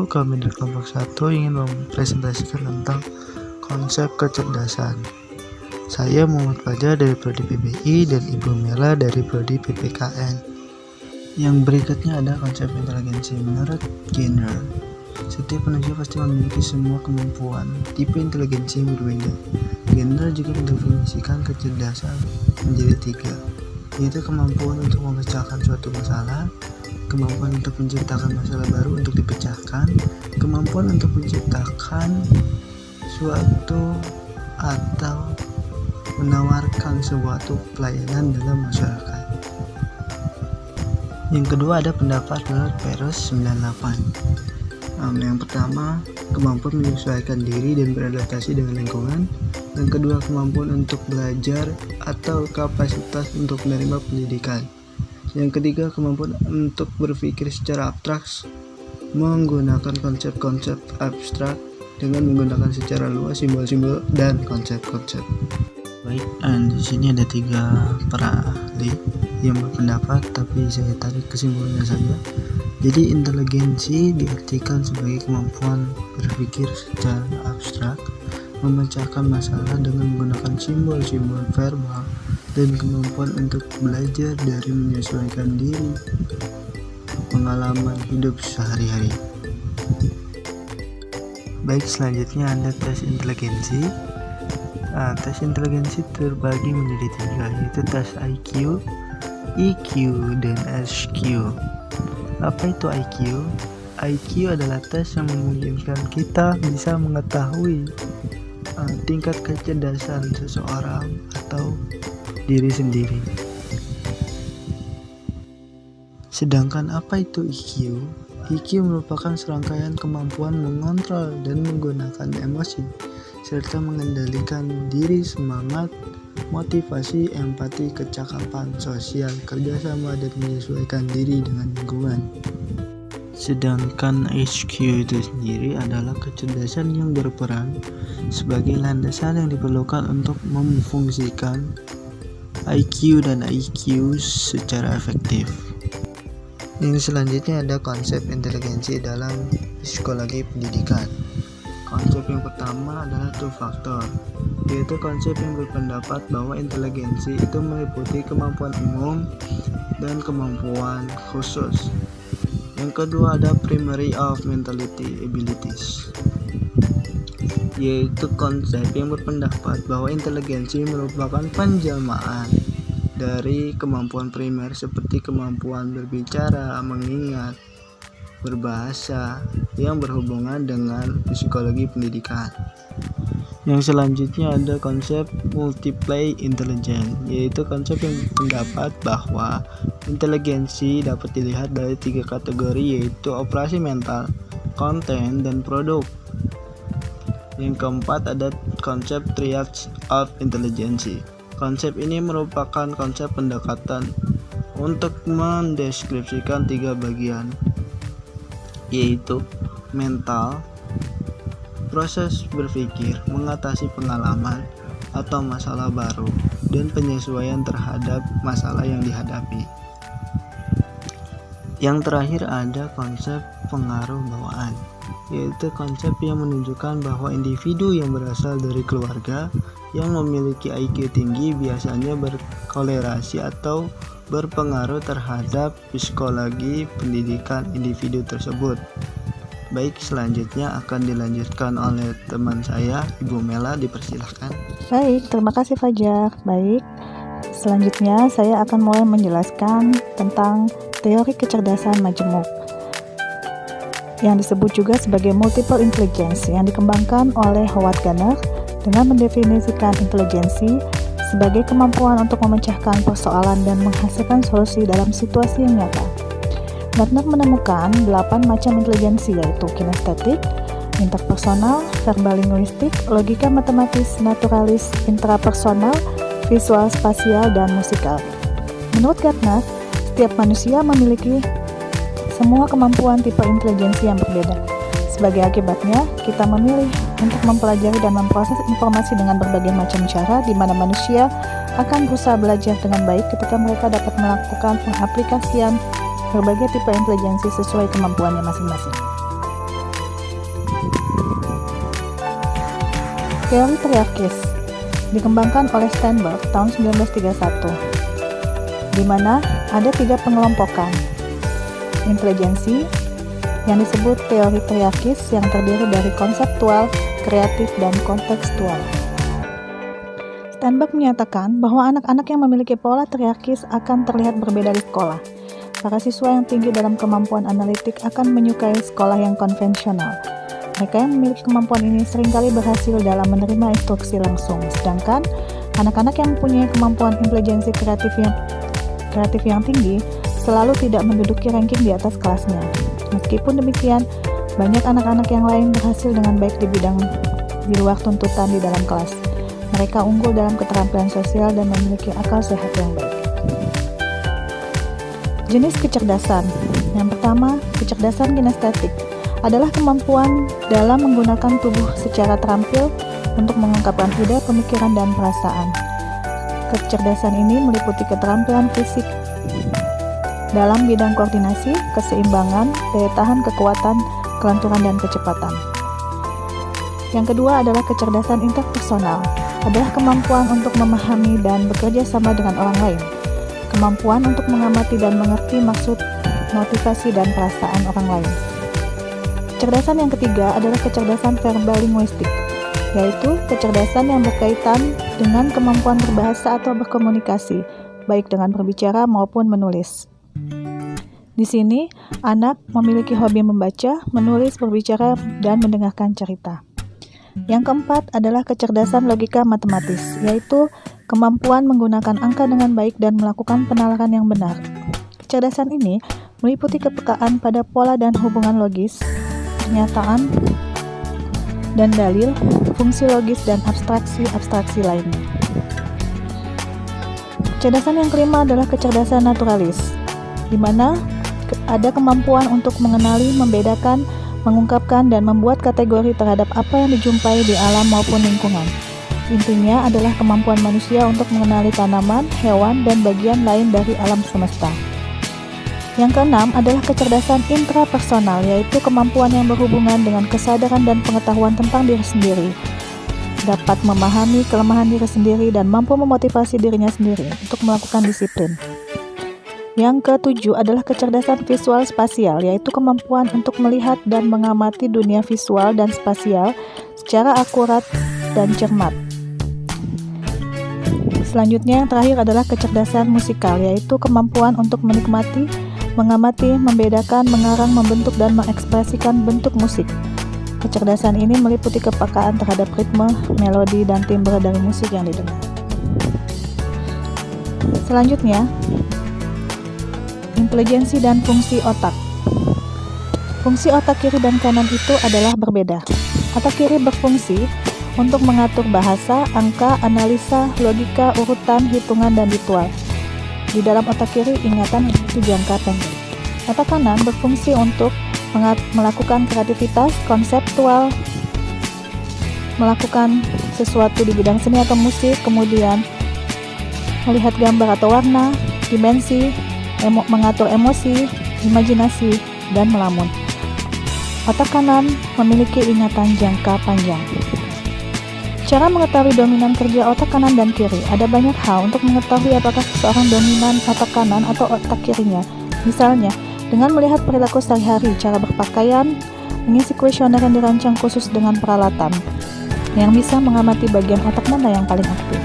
kami dari kelompok 1 ingin mempresentasikan tentang konsep kecerdasan. Saya Muhammad Fajar dari Prodi PBI dan Ibu Mela dari Prodi PPKN. Yang berikutnya ada konsep inteligensi menurut Gardner. Setiap manusia pasti memiliki semua kemampuan tipe inteligensi yang berbeda. Gardner juga mendefinisikan kecerdasan menjadi 3, yaitu kemampuan untuk memecahkan suatu masalah, kemampuan untuk menciptakan masalah baru untuk dipecahkan, kemampuan untuk menciptakan suatu atau menawarkan suatu pelayanan dalam masyarakat. Yang kedua ada pendapat menurut Perus 98. Yang pertama, kemampuan menyesuaikan diri dan beradaptasi dengan lingkungan. Yang kedua, kemampuan untuk belajar atau kapasitas untuk menerima pendidikan. Yang ketiga, kemampuan untuk berpikir secara abstrak menggunakan konsep-konsep abstrak dengan menggunakan secara luas simbol-simbol dan konsep-konsep. Baik, di sini ada 3 para ahli yang berpendapat, tapi saya tarik kesimpulannya saja. Jadi inteligensi diartikan sebagai kemampuan berpikir secara abstrak, memecahkan masalah dengan menggunakan simbol-simbol verbal, dan kemampuan untuk belajar dari menyesuaikan diri pengalaman hidup sehari-hari. Baik, selanjutnya ada tes inteligensi. Tes inteligensi terbagi menjadi 3, yaitu tes IQ, EQ, dan SQ. Apa itu IQ? IQ adalah tes yang memungkinkan kita bisa mengetahui tingkat kecerdasan seseorang atau diri sendiri. Sedangkan apa itu EQ? EQ merupakan serangkaian kemampuan mengontrol dan menggunakan emosi, serta mengendalikan diri, semangat, motivasi, empati, kecakapan, sosial, kerjasama, dan menyesuaikan diri dengan lingkungan. Sedangkan SQ itu sendiri adalah kecerdasan yang berperan sebagai landasan yang diperlukan untuk memfungsikan IQ dan EQ secara efektif. Yang selanjutnya ada konsep inteligensi dalam psikologi pendidikan. Konsep yang pertama adalah 2 faktor, yaitu konsep yang berpendapat bahwa inteligensi itu meliputi kemampuan umum dan kemampuan khusus. Yang kedua ada primary of mentality abilities, yaitu konsep yang berpendapat bahwa inteligensi merupakan penjelmaan dari kemampuan primer seperti kemampuan berbicara, mengingat, berbahasa yang berhubungan dengan psikologi pendidikan. Yang selanjutnya ada konsep multiple intelligence, yaitu konsep yang berpendapat bahwa inteligensi dapat dilihat dari 3 kategori, yaitu operasi mental, konten, dan produk. Yang keempat ada konsep triage of intelligence. Konsep ini merupakan konsep pendekatan untuk mendeskripsikan 3 bagian, yaitu mental, proses berpikir, mengatasi pengalaman atau masalah baru, dan penyesuaian terhadap masalah yang dihadapi. Yang terakhir ada konsep pengaruh bawaan, yaitu konsep yang menunjukkan bahwa individu yang berasal dari keluarga yang memiliki IQ tinggi biasanya berkolerasi atau berpengaruh terhadap psikologi pendidikan individu tersebut. Baik, selanjutnya akan dilanjutkan oleh teman saya, Ibu Mela, dipersilahkan. Baik, terima kasih Fajar. Baik, selanjutnya saya akan mulai menjelaskan tentang teori kecerdasan majemuk, yang disebut juga sebagai multiple intelligence, yang dikembangkan oleh Howard Gardner dengan mendefinisikan inteligensi sebagai kemampuan untuk memecahkan persoalan dan menghasilkan solusi dalam situasi yang nyata. Gardner menemukan 8 macam inteligensi, yaitu kinestetik, interpersonal, verbal linguistik, logika matematis, naturalis, intrapersonal, visual spasial, dan musikal. Menurut Gardner, setiap manusia memiliki semua kemampuan tipe inteligensi yang berbeda. Sebagai akibatnya, kita memilih untuk mempelajari dan memproses informasi dengan berbagai macam cara, di mana manusia akan berusaha belajar dengan baik ketika mereka dapat melakukan pengaplikasian berbagai tipe inteligensi sesuai kemampuannya masing-masing. Teori triarkis dikembangkan oleh Steinberg tahun 1931, di mana ada 3 pengelompokan. Intelijensi, yang disebut teori triarkis yang terdiri dari konseptual, kreatif, dan kontekstual. Steinberg menyatakan bahwa anak-anak yang memiliki pola triarkis akan terlihat berbeda di sekolah. Para siswa yang tinggi dalam kemampuan analitik akan menyukai sekolah yang konvensional. Mereka yang memiliki kemampuan ini seringkali berhasil dalam menerima instruksi langsung, sedangkan anak-anak yang mempunyai kemampuan intelijensi kreatif yang tinggi selalu tidak menduduki ranking di atas kelasnya. Meskipun demikian, banyak anak-anak yang lain berhasil dengan baik di bidang di luar tuntutan di dalam kelas. Mereka unggul dalam keterampilan sosial dan memiliki akal sehat yang baik. Jenis kecerdasan. Yang pertama, kecerdasan kinestetik adalah kemampuan dalam menggunakan tubuh secara terampil untuk mengungkapkan ide, pemikiran, dan perasaan. Kecerdasan ini meliputi keterampilan fisik dalam bidang koordinasi, keseimbangan, daya tahan, kekuatan, kelenturan, dan kecepatan. Yang kedua adalah kecerdasan interpersonal, adalah kemampuan untuk memahami dan bekerja sama dengan orang lain. Kemampuan untuk mengamati dan mengerti maksud, motivasi, dan perasaan orang lain. Kecerdasan yang ketiga adalah kecerdasan verbal linguistik, yaitu kecerdasan yang berkaitan dengan kemampuan berbahasa atau berkomunikasi, baik dengan berbicara maupun menulis. Di sini, anak memiliki hobi membaca, menulis, berbicara, dan mendengarkan cerita. Yang keempat adalah kecerdasan logika matematis, yaitu kemampuan menggunakan angka dengan baik dan melakukan penalaran yang benar. Kecerdasan ini meliputi kepekaan pada pola dan hubungan logis, pernyataan, dan dalil, fungsi logis, dan abstraksi lainnya. Kecerdasan yang kelima adalah kecerdasan naturalis, di mana ada kemampuan untuk mengenali, membedakan, mengungkapkan, dan membuat kategori terhadap apa yang dijumpai di alam maupun lingkungan. Intinya adalah kemampuan manusia untuk mengenali tanaman, hewan, dan bagian lain dari alam semesta. Yang keenam adalah kecerdasan intrapersonal, yaitu kemampuan yang berhubungan dengan kesadaran dan pengetahuan tentang diri sendiri. Dapat memahami kelemahan diri sendiri dan mampu memotivasi dirinya sendiri untuk melakukan disiplin. Yang ketujuh adalah kecerdasan visual spasial, yaitu kemampuan untuk melihat dan mengamati dunia visual dan spasial secara akurat dan cermat. Selanjutnya yang terakhir adalah kecerdasan musikal, yaitu kemampuan untuk menikmati, mengamati, membedakan, mengarang, membentuk, dan mengekspresikan bentuk musik. Kecerdasan ini meliputi kepekaan terhadap ritme, melodi, dan timbre dari musik yang didengar. Selanjutnya, intelijensi dan fungsi otak. Fungsi otak kiri dan kanan itu adalah berbeda. Otak kiri berfungsi untuk mengatur bahasa, angka, analisa, logika, urutan, hitungan, dan ritual. Di dalam otak kiri, ingatan itu jangka pendek. Otak kanan berfungsi untuk melakukan kreativitas, konseptual, melakukan sesuatu di bidang seni atau musik, kemudian melihat gambar atau warna, dimensi, mengatur emosi, imajinasi, dan melamun. Otak kanan memiliki ingatan jangka panjang. Cara mengetahui dominan kerja otak kanan dan kiri. Ada banyak hal untuk mengetahui apakah seseorang dominan otak kanan atau otak kirinya. Misalnya, dengan melihat perilaku sehari-hari, cara berpakaian, mengisi kuesioner yang dirancang khusus dengan peralatan, yang bisa mengamati bagian otak mana yang paling aktif.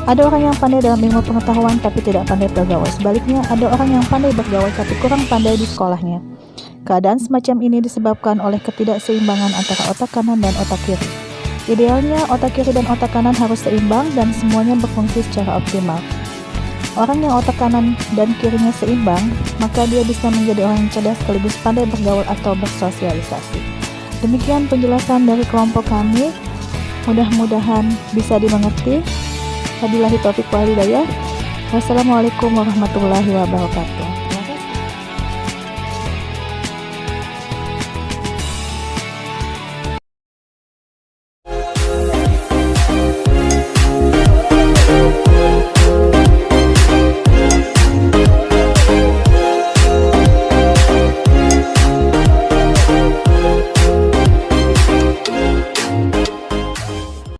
Ada orang yang pandai dalam ilmu pengetahuan tapi tidak pandai bergaul. Sebaliknya, ada orang yang pandai bergaul tapi kurang pandai di sekolahnya. Keadaan semacam ini disebabkan oleh ketidakseimbangan antara otak kanan dan otak kiri. Idealnya, otak kiri dan otak kanan harus seimbang dan semuanya berfungsi secara optimal. Orang yang otak kanan dan kirinya seimbang, maka dia bisa menjadi orang yang cerdas sekaligus pandai bergaul atau bersosialisasi. Demikian penjelasan dari kelompok kami. Mudah-mudahan bisa dimengerti. Wabillahi taufiq wal hidayah. Wassalamualaikum warahmatullahi wabarakatuh.